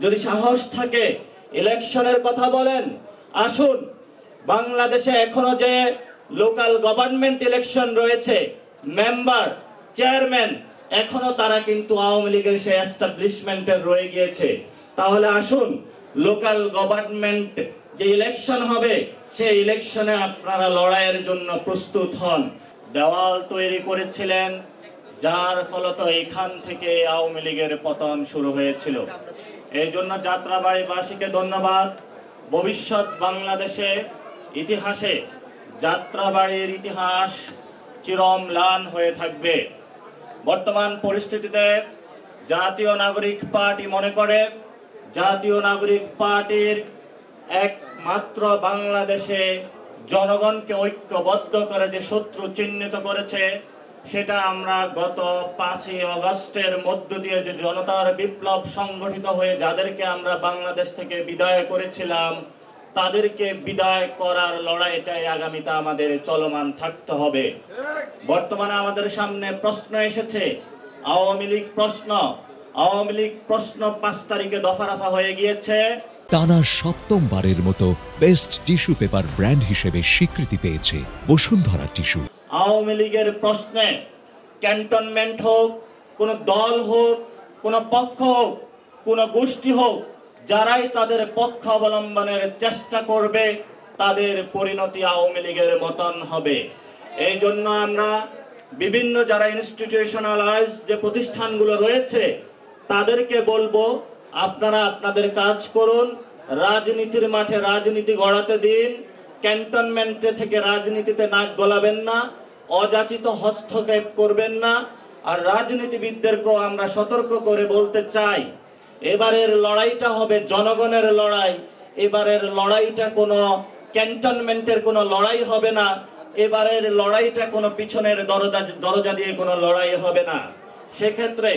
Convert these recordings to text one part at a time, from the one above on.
যদি সাহস থাকে ইলেকশনের কথা বলেন। আসুন, বাংলাদেশে এখনো যে লোকাল গভর্নমেন্ট ইলেকশন রয়েছে, মেম্বার, চেয়ারম্যান, এখনো তারা কিন্তু আওয়ামী লীগের সেই এস্টাবলিশমেন্টের রয়ে গিয়েছে। তাহলে আসুন, লোকাল গভর্নমেন্ট যে ইলেকশন হবে সেই ইলেকশনে আপনারা লড়াইয়ের জন্য প্রস্তুত হন। দেওয়াল তৈরি করেছিলেন, যার ফলত এখান থেকে আওয়ামী লীগের পতন শুরু হয়েছিল। এই জন্য যাত্রাবাড়িবাসীকে ধন্যবাদ। ভবিষ্যৎ বাংলাদেশে ইতিহাসে যাত্রাবাড়ির ইতিহাস চিরম্লান হয়ে থাকবে। বর্তমান পরিস্থিতিতে জাতীয় নাগরিক পার্টি মনে করে জাতীয় নাগরিক পার্টির একমাত্র বাংলাদেশে জনগণকে ঐক্যবদ্ধ করে যে শত্রু চিহ্নিত করেছে, সেটা আমরা গত 5ই আগস্টের মধ্য দিয়ে যে জনতার বিপ্লব সংগঠিত হয়ে যাদেরকে আমরা বাংলাদেশ থেকে বিদায় করেছিলাম, তাদেরকে বিদায় করার লড়াইটাই আগামীতে আমাদের চলমান থাকতে হবে। বর্তমানে আমাদের সামনে প্রশ্ন এসেছে, আওয়ামী লীগ প্রশ্ন। 5 তারিখে দফারফা হয়ে গিয়েছে। টানা 7মবারের মতো বেস্ট টিস্যু পেপার ব্র্যান্ড হিসেবে স্বীকৃতি পেয়েছে বসুন্ধরা টিস্যু। আওয়ামী লীগের প্রশ্নে ক্যান্টনমেন্ট হোক, কোন দল হোক, কোন পক্ষ হোক, কোন গোষ্ঠী হোক, যারাই তাদের পক্ষ অবলম্বনের চেষ্টা করবে, তাদের পরিণতি আওয়ামী লীগের মতন হবে। এই জন্য আমরা বিভিন্ন যারা ইনস্টিটিউশনালাইজ যে প্রতিষ্ঠানগুলো রয়েছে তাদেরকে বলবো, আপনারা আপনাদের কাজ করুন, রাজনীতির মাঠে রাজনীতি গড়াতে দিন, ক্যান্টনমেন্টে থেকে রাজনীতিতে নাক গলাবেন না, অযাচিত হস্তক্ষেপ করবেন না। আর রাজনীতিবিদদেরকেও আমরা সতর্ক করে বলতে চাই, এবারের লড়াইটা হবে জনগণের লড়াই। এবারের লড়াইটা কোনো ক্যান্টনমেন্টের কোনো লড়াই হবে না। এবারের লড়াইটা কোনো পিছনের দরজা দিয়ে কোনো লড়াই হবে না। সেক্ষেত্রে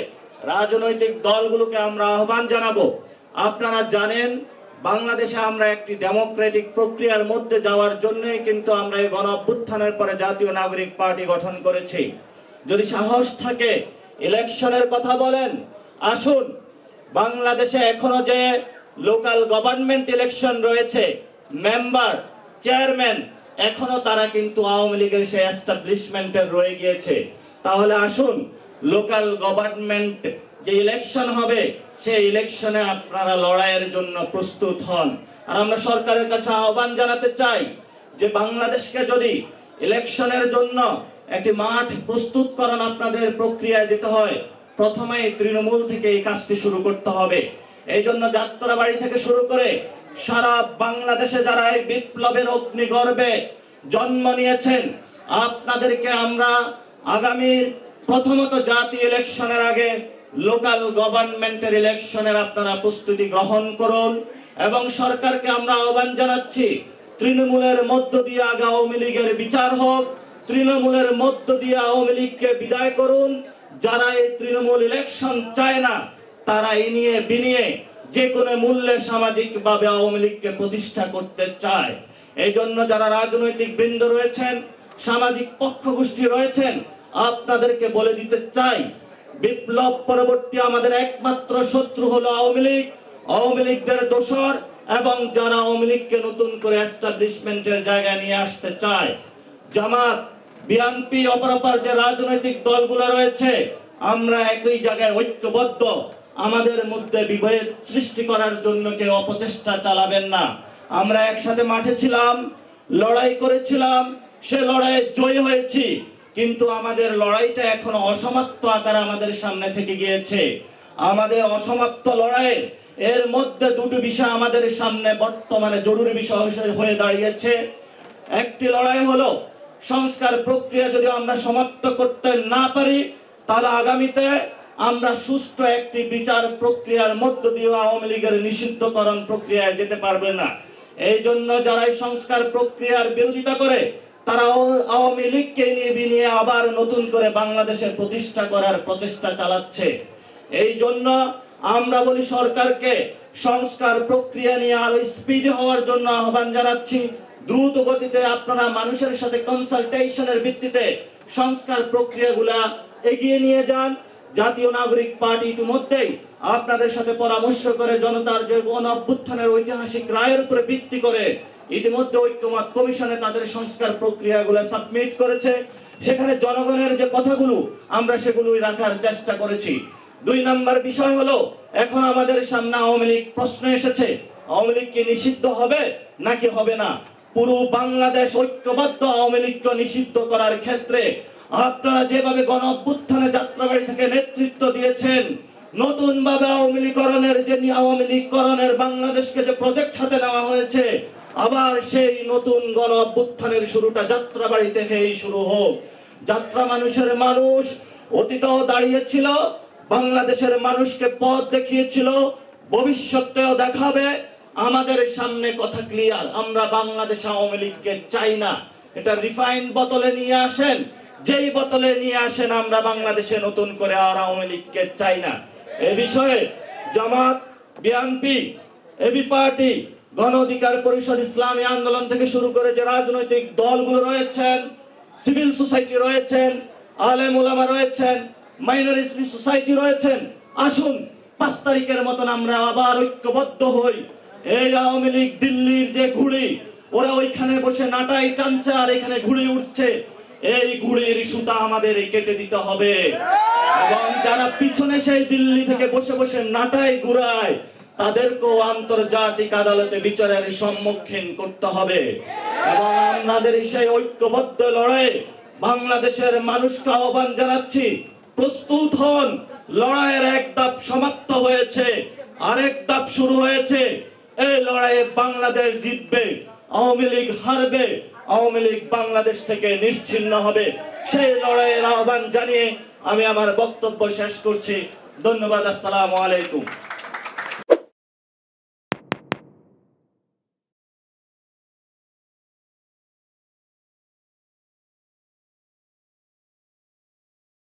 রাজনৈতিক দলগুলোকে আমরা আহ্বান জানাবো, আপনারা জানেন বাংলাদেশে আমরা একটি ডেমোক্রেটিক প্রক্রিয়ার মধ্যে যাওয়ার জন্যই কিন্তু আমরা এই গণ অভ্যুত্থানের পরে জাতীয় নাগরিক পার্টি গঠন করেছি। যদি সাহস থাকে ইলেকশনের কথা বলেন। আসুন, বাংলাদেশে এখনো যে লোকাল গভর্নমেন্ট ইলেকশন রয়েছে, মেম্বার, চেয়ারম্যান, এখনো তারা কিন্তু আওয়ামী লীগের সেই এস্টাবলিশমেন্টের রয়ে গিয়েছে। তাহলে আসুন, লোকাল গভর্নমেন্ট যে ইলেকশন হবে সেই ইলেকশনে আপনারা লড়াইয়ের জন্য প্রস্তুত হন। আর আমরা সরকারের কাছে আহ্বান জানাতে চাই যে বাংলাদেশকে যদি ইলেকশনের জন্য একটি মাঠ প্রস্তুত করান আপনাদের প্রক্রিয়ায় যেতে হয়, প্রথমেই তৃণমূল থেকে এই কাজটি শুরু করতে হবে। এই জন্য যাত্রাবাড়ি থেকে শুরু করে সারা বাংলাদেশে যারা এই বিপ্লবের অগ্নিগর্ভে জন্ম নিয়েছেন, আপনাদেরকে আমরা আগামীর প্রথমত জাতীয় ইলেকশনের আগে লোকাল গভর্নমেন্টের ইলেকশনের আপনারা প্রস্তুতি গ্রহণ করুন। এবং সরকারকে আমরা আহ্বান জানাচ্ছি, তৃণমূলের মধ্য দিয়ে আগে আওয়ামী লীগের বিচার হোক, তৃণমূলের মধ্য দিয়ে আওয়ামী লীগকে বিদায় করুন। যারা এই তৃণমূল ইলেকশন চায় না, তারা এই নিয়ে বিনিয়ে যে কোনো মূল্যে সামাজিকভাবে আওয়ামী লীগকে প্রতিষ্ঠা করতে চায়। এই জন্য যারা রাজনৈতিক বৃন্দ রয়েছেন, সামাজিক পক্ষ গোষ্ঠী রয়েছেন, আপনাদেরকে বলে দিতে চাই, বিপ্লব পরবর্তী আমাদের একমাত্র শত্রু হলো আওয়ামী লীগ, আওয়ামী লীগদের দোসর এবং যারা আওয়ামী লীগকে নতুন করে এস্টাবলিশমেন্টের জায়গায় নিয়ে আসতে চায়। জামাত, বিএনপি, অপরাপর যে রাজনৈতিক দলগুলো রয়েছে, আমরা একই জায়গায় ঐক্যবদ্ধ। আমাদের মধ্যে বিভেদ সৃষ্টি করার জন্য কেউ অপচেষ্টা চালাবেন না। আমরা একসাথে মাঠে ছিলাম, লড়াই করেছিলাম, সে লড়াইয়ে জয়ী হয়েছি, কিন্তু আমাদের লড়াইটা এখনো অসমাপ্ত আকারে আমাদের সামনে থেকে গিয়েছে। আমাদের অসমাপ্ত লড়াই এর মধ্যে দুটো বিষয় আমাদের সামনে বর্তমানে জরুরি বিষয় হয়ে দাঁড়িয়েছে। একটি লড়াই হলো সংস্কার প্রক্রিয়া যদি আমরা সমাপ্ত করতে না পারি, তাহলে আগামীতে আমরা সুষ্ঠু একটি বিচার প্রক্রিয়ার মধ্য দিয়ে আওয়ামী লীগের নিষিদ্ধকরণ প্রক্রিয়ায় যেতে পারবে না। এই জন্য যারা এই সংস্কার প্রক্রিয়ার বিরোধিতা করে, তারা আওয়ামী লীগকে নিয়ে আবার নতুন করে বাংলাদেশের প্রতিষ্ঠা করার প্রচেষ্টা চালাচ্ছে। এই জন্য আমরা বলি সরকারকে সংস্কার প্রক্রিয়া নিয়ে আরো স্পিডি হওয়ার জন্য আহ্বান জানাচ্ছি। দ্রুত গতিতে আপনারা মানুষের সাথে কনসালটেশনের ভিত্তিতে সংস্কার প্রক্রিয়াগুলা এগিয়ে নিয়ে যান। জাতীয় নাগরিক পার্টি ইতিমধ্যেই আপনাদের সাথে পরামর্শ করে জনতার যে গণ অভ্যুত্থানের ঐতিহাসিক রায়ের উপরে ভিত্তি করে ইতিমধ্যে ঐক্যমত কমিশনে তাদের সংস্কার প্রক্রিয়াগুলো সাবমিট করেছে। সেখানে জনগণের যে কথাগুলো আমরা সেগুলোই রাখার চেষ্টা করেছি। 2 নম্বর বিষয় হলো, এখন আমাদের সামনে আওয়ামী লীগ প্রশ্ন এসেছে। আওয়ামী লীগ কি নিষিদ্ধ হবে নাকি হবে না? পুরো বাংলাদেশ ঐক্যবদ্ধ আওয়ামী লীগকে নিষিদ্ধ করার ক্ষেত্রে আপনারা যেভাবে গণ অভ্যুত্থানে যাত্রাবাড়ি থেকে নেতৃত্ব দিয়েছেন, নতুন ভাবে আওয়ামী লীগকরণের বাংলাদেশকে যে প্রজেক্ট হাতে নেওয়া হয়েছে, আবার সেই নতুন গণ অভ্যুত্থানের শুরুটা যাত্রাবাড়ি থেকেই শুরু হোক। যাত্রা মানুষ অতীতেও দাঁড়িয়েছিল, বাংলাদেশের মানুষকে পথ দেখিয়েছিল, ভবিষ্যতেও দেখাবে। আমাদের সামনে কথা ক্লিয়ার, আমরা বাংলাদেশ আওয়ামী লীগকে চাই না। এটা রিফাইন্ড বোতলে নিয়ে আসেন, যেই বোতলে নিয়ে আসেন, আমরা বাংলাদেশে নতুন করে আর আওয়ামী লীগকে চাই না। এ বিষয়ে জামাত, বিএনপি, এবি পার্টি, গণ অধিকার পরিষদ, ইসলামী আন্দোলন থেকে শুরু করে যে রাজনৈতিক দলগুলো রয়েছেন, সিভিল সোসাইটি রয়েছেন, আলেম ওলামা রয়েছেন, মাইনরিটি সোসাইটি রয়েছেন, আসুন 5 তারিখের মতন আমরা আবার ঐক্যবদ্ধ হই। এই আওয়ামী লীগ দিল্লির যে ঘুড়ি, ওরা ওইখানে বসে নাটাই টানছে আর এখানে ঘুড়ি উঠছে, এই ঘুড়ির সুতা আমাদের কেটে দিতে হবে। এবং যারা পিছনে সেই দিল্লি থেকে বসে বসে নাটাই ঘুরায়, তাদেরকেও আন্তর্জাতিক আদালতে বিচারের সম্মুখীন করতে হবে। এবং আমাদের সেই ঐক্যবদ্ধ লড়াই বাংলাদেশের মানুষকে আহ্বান জানাচ্ছি, প্রস্তুত হন। লড়াইয়ের এক ধাপ সমাপ্ত হয়েছে, আরেক ধাপ শুরু হয়েছে। এই লড়াইয়ে বাংলাদেশ জিতবে, আওয়ামী লীগ হারবে, আওয়ামী লীগ বাংলাদেশ থেকে নিশ্চিহ্ন হবে। সেই লড়াইয়ের আহ্বান জানিয়ে আমি আমার বক্তব্য শেষ করছি। ধন্যবাদ। আসসালামু আলাইকুম।